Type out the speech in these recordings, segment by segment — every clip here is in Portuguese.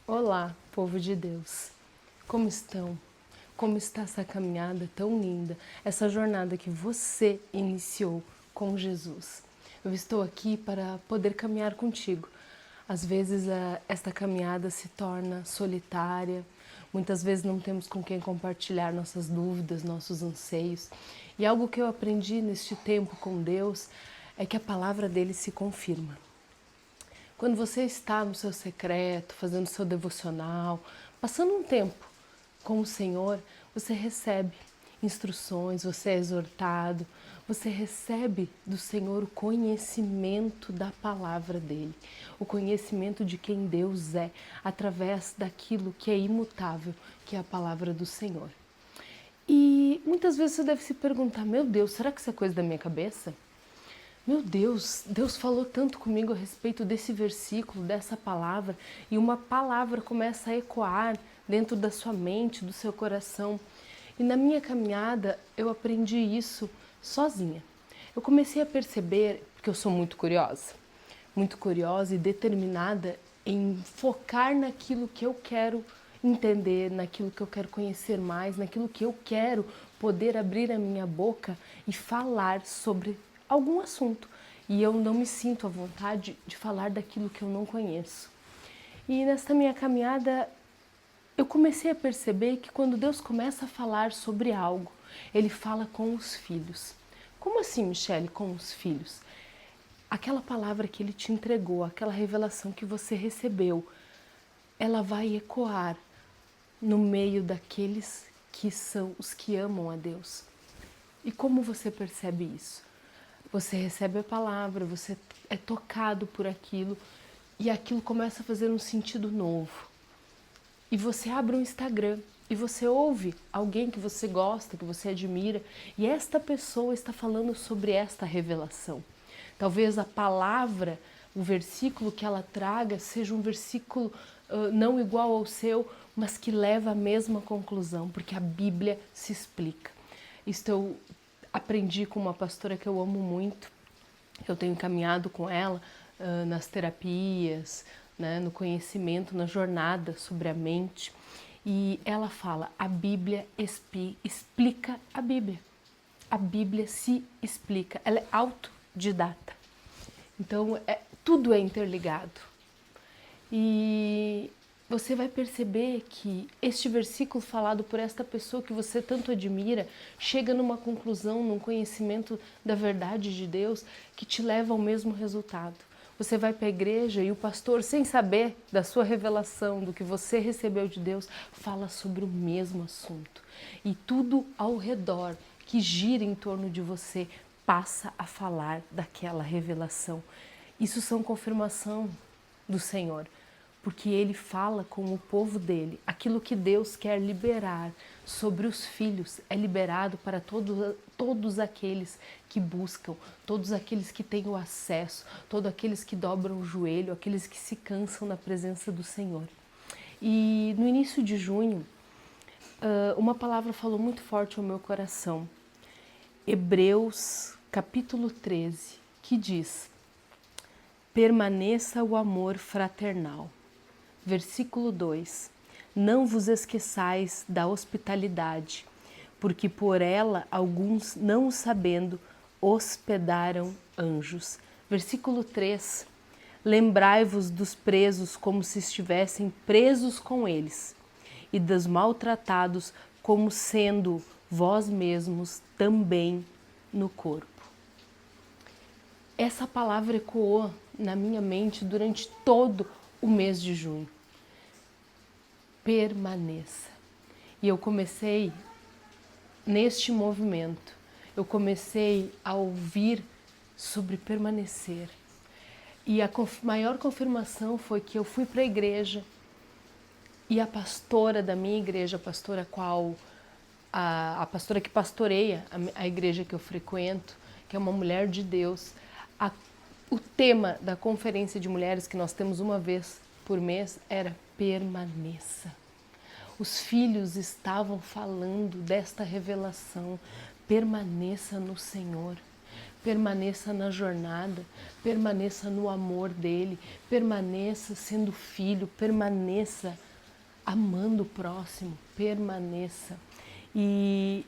Olá, povo de Deus. Como estão? Como está essa caminhada tão linda? Essa jornada que você iniciou com Jesus. Eu estou aqui para poder caminhar contigo. Às vezes esta caminhada se torna solitária, muitas vezes não temos com quem compartilhar nossas dúvidas, nossos anseios. E algo que eu aprendi neste tempo com Deus é que a palavra dele se confirma. Quando você está no seu secreto, fazendo seu devocional, passando um tempo com o Senhor, você recebe instruções, você é exortado, você recebe do Senhor o conhecimento da palavra dele, o conhecimento de quem Deus é, através daquilo que é imutável, que é a palavra do Senhor. E muitas vezes você deve se perguntar: meu Deus, será que isso é coisa da minha cabeça? Meu Deus, Deus falou tanto comigo a respeito desse versículo, dessa palavra, e uma palavra começa a ecoar dentro da sua mente, do seu coração. E na minha caminhada eu aprendi isso sozinha. Eu comecei a perceber, porque eu sou muito curiosa e determinada em focar naquilo que eu quero entender, naquilo que eu quero conhecer mais, naquilo que eu quero poder abrir a minha boca e falar sobre algum assunto. E eu não me sinto à vontade de falar daquilo que eu não conheço. E nesta minha caminhada eu comecei a perceber que quando Deus começa a falar sobre algo, Ele fala com os filhos. Como assim, Michele, com os filhos? Aquela palavra que Ele te entregou, aquela revelação que você recebeu, ela vai ecoar no meio daqueles que são os que amam a Deus. E como você percebe isso? Você recebe a palavra, você é tocado por aquilo e aquilo começa a fazer um sentido novo. E você abre um Instagram e você ouve alguém que você gosta, que você admira, e esta pessoa está falando sobre esta revelação. Talvez a palavra, o versículo que ela traga seja um versículo não igual ao seu, mas que leva à mesma conclusão, porque a Bíblia se explica. Isto eu aprendi com uma pastora que eu amo muito. Eu tenho caminhado com ela nas terapias, né, no conhecimento, na jornada sobre a mente. E ela fala: a Bíblia explica a Bíblia. A Bíblia se explica. Ela é autodidata. Então, tudo é interligado. E você vai perceber que este versículo falado por esta pessoa que você tanto admira chega numa conclusão, num conhecimento da verdade de Deus que te leva ao mesmo resultado. Você vai para a igreja e o pastor, sem saber da sua revelação, do que você recebeu de Deus, fala sobre o mesmo assunto. E tudo ao redor que gira em torno de você passa a falar daquela revelação. Isso são confirmação do Senhor, porque Ele fala com o povo dele. Aquilo que Deus quer liberar sobre os filhos é liberado para todos aqueles que buscam, todos aqueles que têm o acesso, todos aqueles que dobram o joelho, aqueles que se cansam na presença do Senhor. E no início de junho, uma palavra falou muito forte ao meu coração. Hebreus capítulo 13, que diz: permaneça o amor fraternal. Versículo 2: não vos esqueçais da hospitalidade, porque por ela alguns, não o sabendo, hospedaram anjos. Versículo 3: lembrai-vos dos presos como se estivessem presos com eles, e dos maltratados como sendo vós mesmos também no corpo. Essa palavra ecoou na minha mente durante todo o mês de junho. Permaneça. E eu comecei neste movimento, eu comecei a ouvir sobre permanecer. E a maior confirmação foi que eu fui para a igreja e a pastora da minha igreja, a pastora que pastoreia a igreja que eu frequento, que é uma mulher de Deus, o tema da conferência de mulheres que nós temos uma vez por mês era permaneça. Os filhos estavam falando desta revelação: permaneça no Senhor, permaneça na jornada, permaneça no amor dele, permaneça sendo filho, permaneça amando o próximo, permaneça. E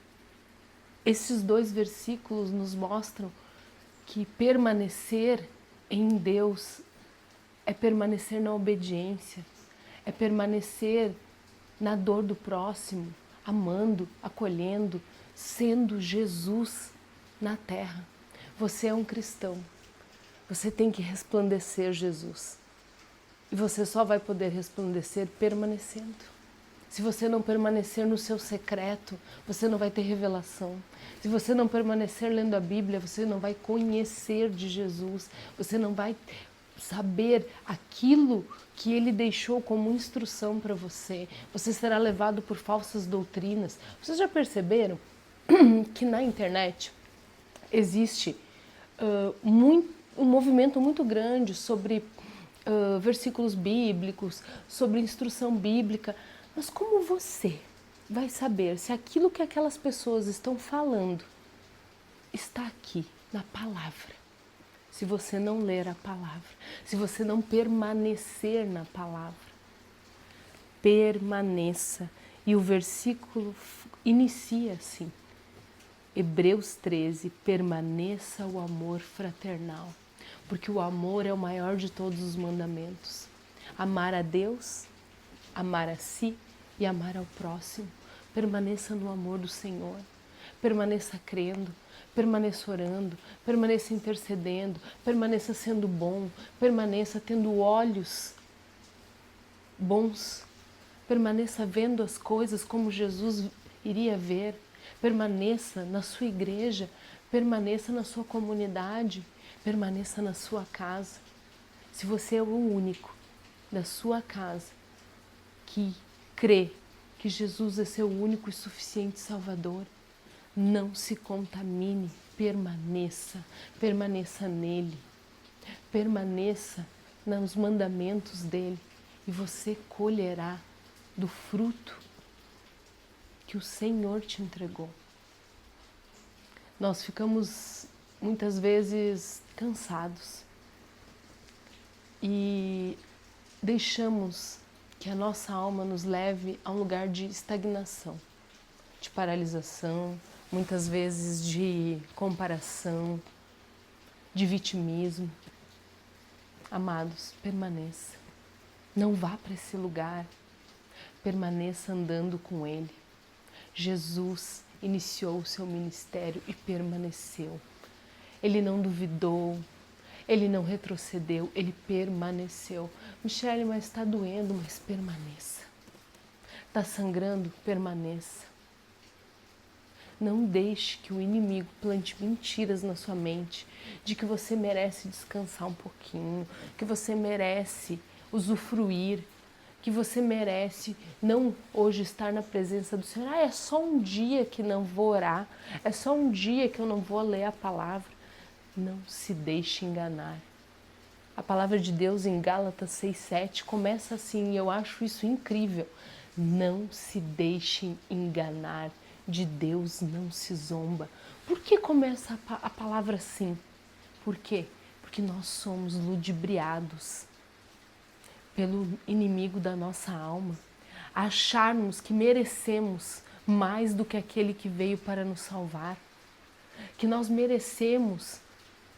esses 2 versículos nos mostram que permanecer em Deus é permanecer na obediência, é permanecer na dor do próximo, amando, acolhendo, sendo Jesus na terra. Você é um cristão, você tem que resplandecer Jesus. E você só vai poder resplandecer permanecendo. Se você não permanecer no seu secreto, você não vai ter revelação. Se você não permanecer lendo a Bíblia, você não vai conhecer de Jesus. Você não vai saber aquilo que Ele deixou como instrução para você. Você será levado por falsas doutrinas. Vocês já perceberam que na internet existe um movimento muito grande sobre versículos bíblicos, sobre instrução bíblica, mas como você vai saber se aquilo que aquelas pessoas estão falando está aqui na palavra? Se você não ler a palavra, se você não permanecer na palavra, permaneça. E o versículo inicia assim, Hebreus 13, permaneça o amor fraternal, porque o amor é o maior de todos os mandamentos. Amar a Deus, amar a si e amar ao próximo. Permaneça no amor do Senhor, permaneça crendo, permaneça orando, permaneça intercedendo, permaneça sendo bom, permaneça tendo olhos bons, permaneça vendo as coisas como Jesus iria ver, permaneça na sua igreja, permaneça na sua comunidade, permaneça na sua casa. Se você é o único da sua casa que crê que Jesus é seu único e suficiente Salvador, não se contamine, permaneça, permaneça nele, permaneça nos mandamentos dele e você colherá do fruto que o Senhor te entregou. Nós ficamos muitas vezes cansados e deixamos que a nossa alma nos leve a um lugar de estagnação, de paralisação, muitas vezes de comparação, de vitimismo. Amados, permaneça. Não vá para esse lugar. Permaneça andando com Ele. Jesus iniciou o seu ministério e permaneceu. Ele não duvidou, ele não retrocedeu, ele permaneceu. Michele, mas está doendo, mas permaneça. Está sangrando, permaneça. Não deixe que o inimigo plante mentiras na sua mente de que você merece descansar um pouquinho, que você merece usufruir, que você merece não hoje estar na presença do Senhor. É só um dia que não vou orar, é só um dia que eu não vou ler a palavra. Não se deixe enganar. A palavra de Deus em Gálatas 6,7 começa assim, e eu acho isso incrível. Não se deixem enganar. De Deus não se zomba. Por que começa a palavra assim? Por quê? Porque nós somos ludibriados pelo inimigo da nossa alma, acharmos que merecemos mais do que aquele que veio para nos salvar, que nós merecemos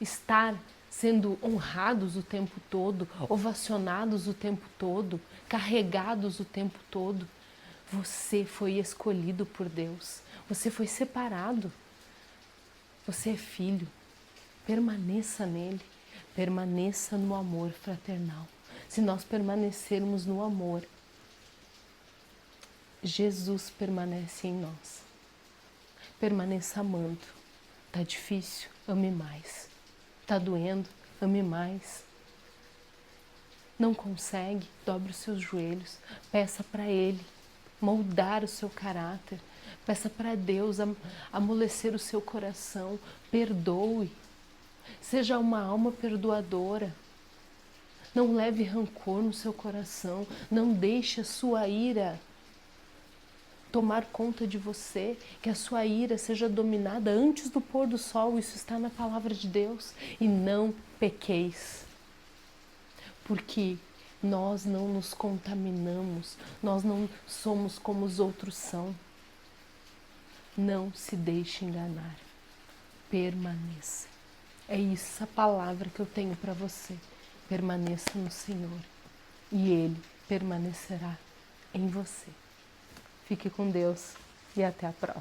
estar sendo honrados o tempo todo, ovacionados o tempo todo, carregados o tempo todo. Você foi escolhido por Deus, você foi separado, você é filho, permaneça nele, permaneça no amor fraternal. Se nós permanecermos no amor, Jesus permanece em nós. Permaneça amando. Tá difícil? Ame mais. Tá doendo? Ame mais. Não consegue? Dobre os seus joelhos. Peça para Ele moldar o seu caráter. Peça para Deus amolecer o seu coração. Perdoe. Seja uma alma perdoadora. Não leve rancor no seu coração. Não deixe a sua ira tomar conta de você, que a sua ira seja dominada antes do pôr do sol. Isso está na palavra de Deus. E não pequeis, porque nós não nos contaminamos, nós não somos como os outros são. Não se deixe enganar. Permaneça. É isso a palavra que eu tenho para você. Permaneça no Senhor e Ele permanecerá em você. Fique com Deus e até a próxima.